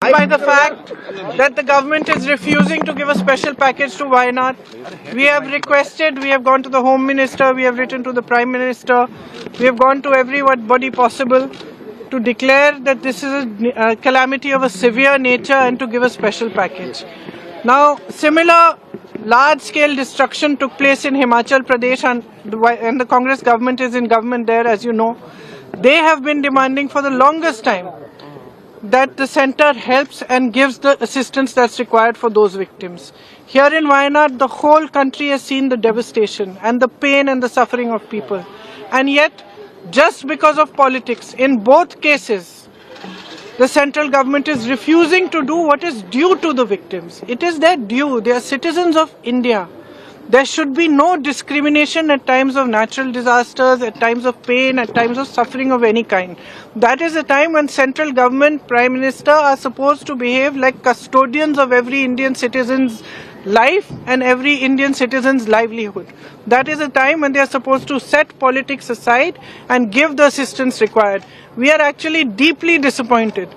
By the fact that the government is refusing to give a special package to Wayanad. We have requested, we have gone to the Home Minister, we have written to the Prime Minister, we have gone to everybody possible to declare that this is a calamity of a severe nature and to give a special package. Now, similar large-scale destruction took place in Himachal Pradesh, and the Congress government is in government there, as you know. They have been demanding for the longest time that the center helps and gives the assistance that's required for those victims. Here in Wayanad, the whole country has seen the devastation and the pain and the suffering of people. And yet, just because of politics, in both cases, the central government is refusing to do what is due to the victims. It is their due. They are citizens of India. There should be no discrimination at times of natural disasters, at times of pain, at times of suffering of any kind. That is a time when central government, Prime Minister are supposed to behave like custodians of every Indian citizen's life and every Indian citizen's livelihood. That is a time when they are supposed to set politics aside and give the assistance required. We are actually deeply disappointed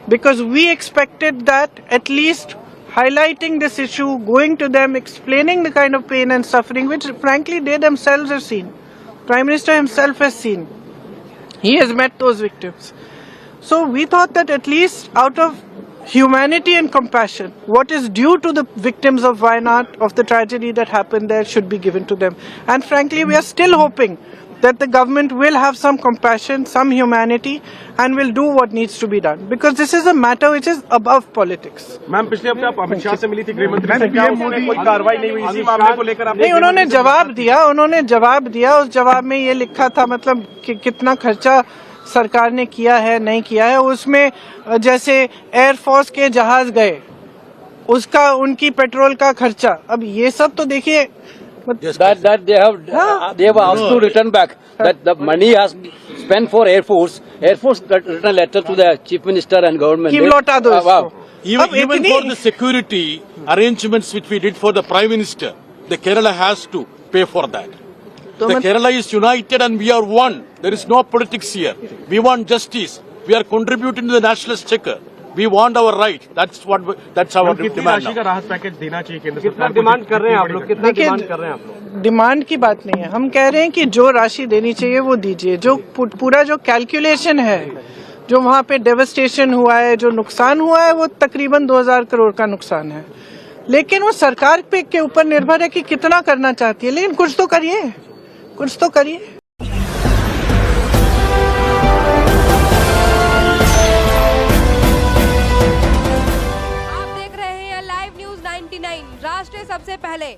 because we expected that at least highlighting this issue, going to them, explaining the kind of pain and suffering which frankly they themselves have seen. Prime Minister himself has seen. He has met those victims. So we thought that at least out of humanity and compassion, what is due to the victims of Wayanad, of the tragedy that happened there, should be given to them. And frankly, we are still hoping that the government will have some compassion, some humanity, and will do what needs to be done. Because this is a matter which is above politics. Ma'am पिछले हफ्ते आप अमित शाह से मिली थी, गृह मंत्री से, क्या उन्होंने कोई कार्रवाई नहीं हुई इसी मामले को लेकर? नहीं, उन्होंने जवाब दिया। उस जवाब में ये लिखा था, मतलब कि कितना खर्चा सरकार ने किया है, नहीं किया है। उसमें जैसे एयरफोर्स के जहाज गए, उसका उनकी पेट्रोल का खर्चा, अब ये सब तो देखिए that they have asked to return back that the money has spent for Air Force written a letter to the Chief Minister and government. कि लौटा दो इसको। Even for the security arrangements which we did for the Prime Minister, the Kerala has to pay for that. The Kerala is united and we are one. There is no politics here. We want justice. We are contributing to the nationalist checker. We want our right. That's our demand. राशि का राहत package देना चाहिए केंद्र सरकार? कितना demand कर रहे हैं आप लोग? कितना डिमांड कर रहे हैं आप लोग? डिमांड की बात नहीं है, हम कह रहे हैं कि जो राशि देनी चाहिए वो दीजिए। जो पूरा जो कैलकुलेशन है, जो वहाँ पे डेवस्टेशन हुआ है, जो नुकसान हुआ है, वो तकरीबन 2000 करोड़ का नुकसान है। लेकिन वो सरकार पे के ऊपर निर्भर है कि कितना करना चाहती है। लेकिन कुछ तो करिए, कुछ तो करिए। आप देख रहे हैं लाइव न्यूज 99 राष्ट्र सबसे पहले।